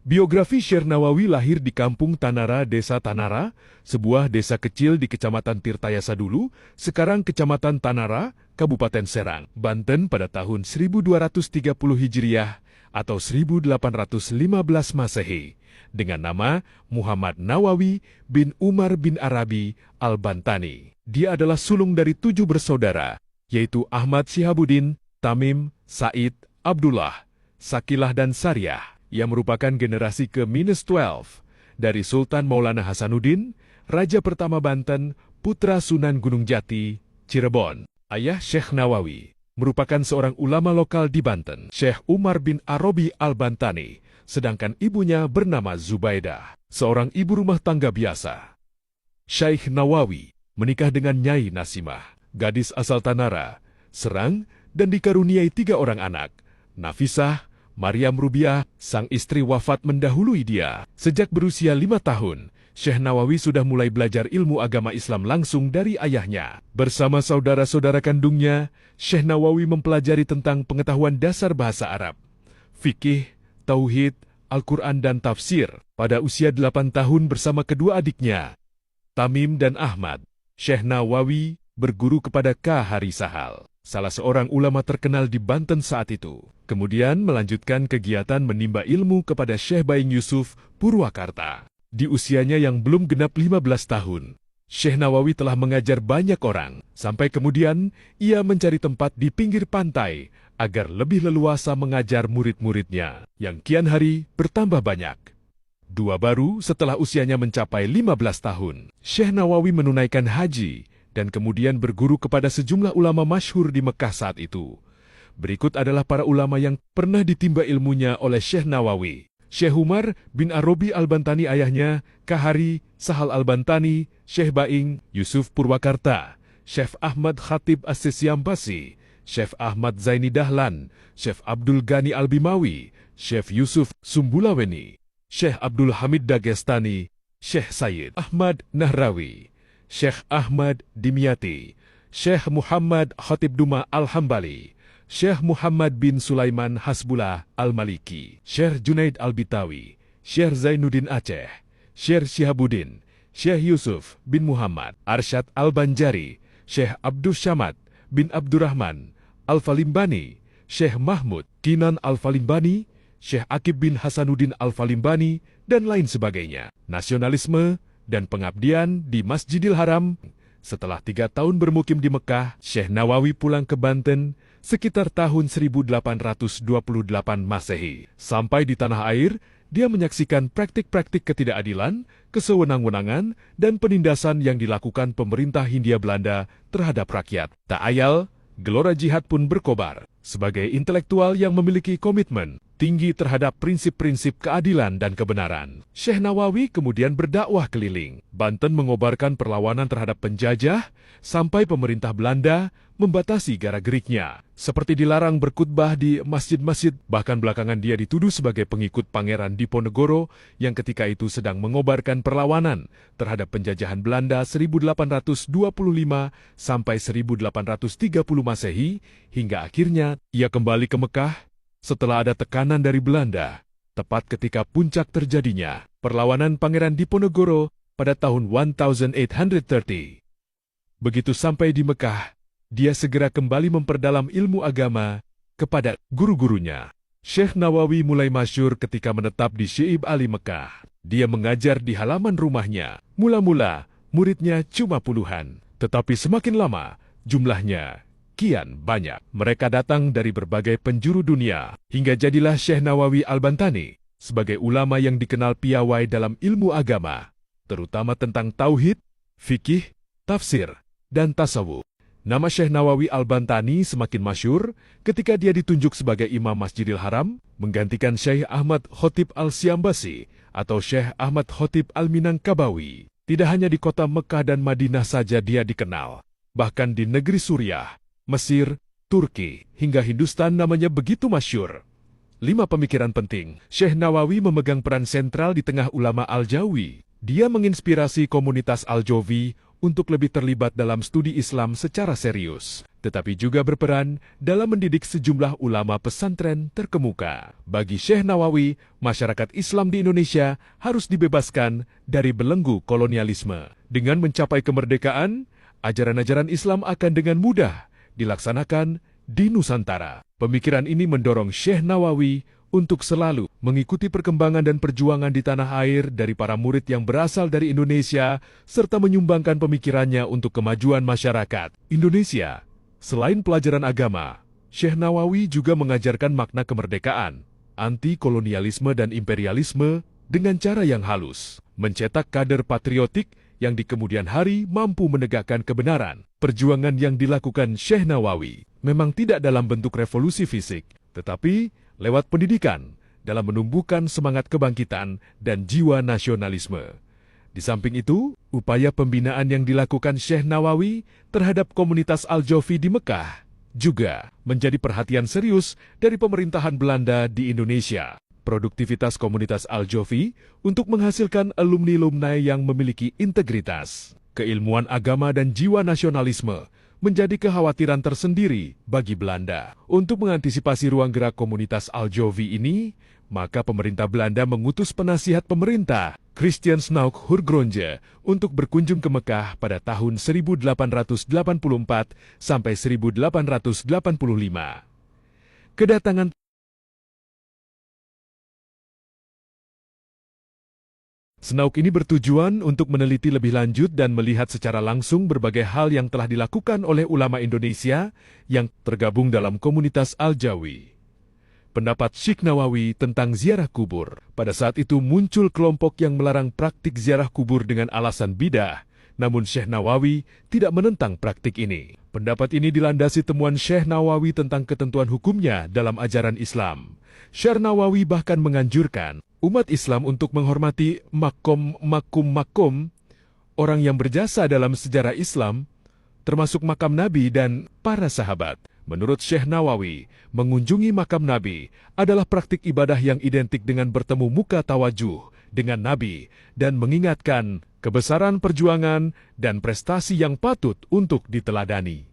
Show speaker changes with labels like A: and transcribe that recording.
A: Biografi Syekh Nawawi lahir di Kampung Tanara, Desa Tanara, sebuah desa kecil di Kecamatan Tirtayasa dulu, sekarang Kecamatan Tanara, Kabupaten Serang, Banten pada tahun 1230 Hijriah atau 1815 Masehi, dengan nama Muhammad Nawawi bin Umar bin Arabi Al-Bantani. Dia adalah sulung dari 7 bersaudara, yaitu Ahmad Syihabuddin, Tamim, Said, Abdullah, Sakilah dan Saryah, yang merupakan generasi ke-12 dari Sultan Maulana Hasanuddin, Raja pertama Banten, putra Sunan Gunung Jati, Cirebon. Ayah Syekh Nawawi merupakan seorang ulama lokal di Banten, Syekh Umar bin Arabi Al-Bantani, sedangkan ibunya bernama Zubaidah, seorang ibu rumah tangga biasa. Syekh Nawawi menikah dengan Nyai Nasimah, gadis asal Tanara, Serang, dan dikaruniai 3 orang anak, Nafisah, Maryam Rubiah, sang istri wafat mendahului dia. Sejak berusia 5 tahun, Syekh Nawawi sudah mulai belajar ilmu agama Islam langsung dari ayahnya. Bersama saudara-saudara kandungnya, Syekh Nawawi mempelajari tentang pengetahuan dasar bahasa Arab, fikih, tauhid, Al-Quran dan tafsir. Pada usia 8 tahun bersama kedua adiknya, Tamim dan Ahmad, Syekh Nawawi berguru kepada K. Hari Sahal, salah seorang ulama terkenal di Banten saat itu. Kemudian melanjutkan kegiatan menimba ilmu kepada Syekh Baing Yusuf Purwakarta. Di usianya yang belum genap 15 tahun, Syekh Nawawi telah mengajar banyak orang, sampai kemudian ia mencari tempat di pinggir pantai agar lebih leluasa mengajar murid-muridnya, yang kian hari bertambah banyak. 2 baru setelah usianya mencapai 15 tahun, Syekh Nawawi menunaikan haji dan kemudian berguru kepada sejumlah ulama masyhur di Mekah saat itu. Berikut adalah para ulama yang pernah ditimba ilmunya oleh Syekh Nawawi. Syekh Umar bin Arabi Al-Bantani ayahnya, Kahari Sahal Al-Bantani, Syekh Baing Yusuf Purwakarta, Syekh Ahmad Khatib As-Sisyambasi, Syekh Ahmad Zaini Dahlan, Syekh Abdul Ghani Al-Bimawi, Syekh Yusuf Sumbulaweni, Syekh Abdul Hamid Dagestani, Syekh Sayyid Ahmad Nahrawi, Syekh Ahmad Dimyati, Syekh Muhammad Khatib Duma Al-Hambali, Syekh Muhammad bin Sulaiman Hasbullah Al-Maliki, Syekh Junaid Al-Bitawi, Syekh Zainuddin Aceh, Syekh Syihabuddin, Syekh Yusuf bin Muhammad Arsyad Al-Banjari, Syekh Abdul Syamad bin Abdurrahman Al-Falimbani, Syekh Mahmud Kinan Al-Falimbani, Syekh Akib bin Hasanuddin Al-Falimbani, dan lain sebagainya. Nasionalisme dan pengabdian di Masjidil Haram. Setelah 3 tahun bermukim di Mekah, Syekh Nawawi pulang ke Banten sekitar tahun 1828 Masehi. Sampai di tanah air, dia menyaksikan praktik-praktik ketidakadilan, kesewenang-wenangan, dan penindasan yang dilakukan pemerintah Hindia Belanda terhadap rakyat. Tak ayal, gelora jihad pun berkobar. Sebagai intelektual yang memiliki komitmen tinggi terhadap prinsip-prinsip keadilan dan kebenaran, Syekh Nawawi kemudian berdakwah keliling. Banten mengobarkan perlawanan terhadap penjajah sampai pemerintah Belanda membatasi gara-geriknya, seperti dilarang berkhutbah di masjid-masjid. Bahkan belakangan dia dituduh sebagai pengikut Pangeran Diponegoro yang ketika itu sedang mengobarkan perlawanan terhadap penjajahan Belanda 1825 sampai 1830 Masehi, hingga akhirnya ia kembali ke Mekah setelah ada tekanan dari Belanda, tepat ketika puncak terjadinya perlawanan Pangeran Diponegoro pada tahun 1830. Begitu sampai di Mekah, dia segera kembali memperdalam ilmu agama kepada guru-gurunya. Syekh Nawawi mulai masyhur ketika menetap di Syaib Ali Mekah. Dia mengajar di halaman rumahnya. Mula-mula, muridnya cuma puluhan, tetapi semakin lama, jumlahnya kian banyak. Mereka datang dari berbagai penjuru dunia, hingga jadilah Syekh Nawawi Al-Bantani sebagai ulama yang dikenal piawai dalam ilmu agama, terutama tentang tauhid, fikih, tafsir, dan tasawuf. Nama Syekh Nawawi Al-Bantani semakin masyhur ketika dia ditunjuk sebagai Imam Masjidil Haram, menggantikan Syekh Ahmad Khatib Al-Siambasi atau Syekh Ahmad Khatib Al-Minangkabawi. Tidak hanya di kota Mekah dan Madinah saja dia dikenal, bahkan di negeri Suriah, Mesir, Turki, hingga Hindustan namanya begitu masyhur. 5 pemikiran penting. Syekh Nawawi memegang peran sentral di tengah ulama Al-Jawi. Dia menginspirasi komunitas Al-Jovi untuk lebih terlibat dalam studi Islam secara serius, tetapi juga berperan dalam mendidik sejumlah ulama pesantren terkemuka. Bagi Syekh Nawawi, masyarakat Islam di Indonesia harus dibebaskan dari belenggu kolonialisme. Dengan mencapai kemerdekaan, ajaran-ajaran Islam akan dengan mudah dilaksanakan di Nusantara. Pemikiran ini mendorong Syekh Nawawi untuk selalu mengikuti perkembangan dan perjuangan di tanah air dari para murid yang berasal dari Indonesia, serta menyumbangkan pemikirannya untuk kemajuan masyarakat Indonesia. Selain pelajaran agama, Syekh Nawawi juga mengajarkan makna kemerdekaan, anti-kolonialisme dan imperialisme dengan cara yang halus, mencetak kader patriotik yang di kemudian hari mampu menegakkan kebenaran. Perjuangan yang dilakukan Syekh Nawawi memang tidak dalam bentuk revolusi fisik, tetapi lewat pendidikan dalam menumbuhkan semangat kebangkitan dan jiwa nasionalisme. Di samping itu, upaya pembinaan yang dilakukan Syekh Nawawi terhadap komunitas Al-Jofi di Mekah juga menjadi perhatian serius dari pemerintahan Belanda di Indonesia. Produktivitas komunitas Al-Jofi untuk menghasilkan alumni-alumni yang memiliki integritas, keilmuan agama dan jiwa nasionalisme menjadi kekhawatiran tersendiri bagi Belanda. Untuk mengantisipasi ruang gerak komunitas Al-Jofi ini, maka pemerintah Belanda mengutus penasihat pemerintah, Christian Snauk Hurgronje, untuk berkunjung ke Mekah pada tahun 1884 sampai 1885. Kedatangan Snauk ini bertujuan untuk meneliti lebih lanjut dan melihat secara langsung berbagai hal yang telah dilakukan oleh ulama Indonesia yang tergabung dalam komunitas Al-Jawi. Pendapat Syekh Nawawi tentang ziarah kubur. Pada saat itu muncul kelompok yang melarang praktik ziarah kubur dengan alasan bidah, namun Syekh Nawawi tidak menentang praktik ini. Pendapat ini dilandasi temuan Syekh Nawawi tentang ketentuan hukumnya dalam ajaran Islam. Syekh Nawawi bahkan menganjurkan umat Islam untuk menghormati makom orang yang berjasa dalam sejarah Islam, termasuk makam Nabi dan para sahabat. Menurut Syekh Nawawi, mengunjungi makam Nabi adalah praktik ibadah yang identik dengan bertemu muka tawajuh dengan Nabi dan mengingatkan kebesaran perjuangan dan prestasi yang patut untuk diteladani.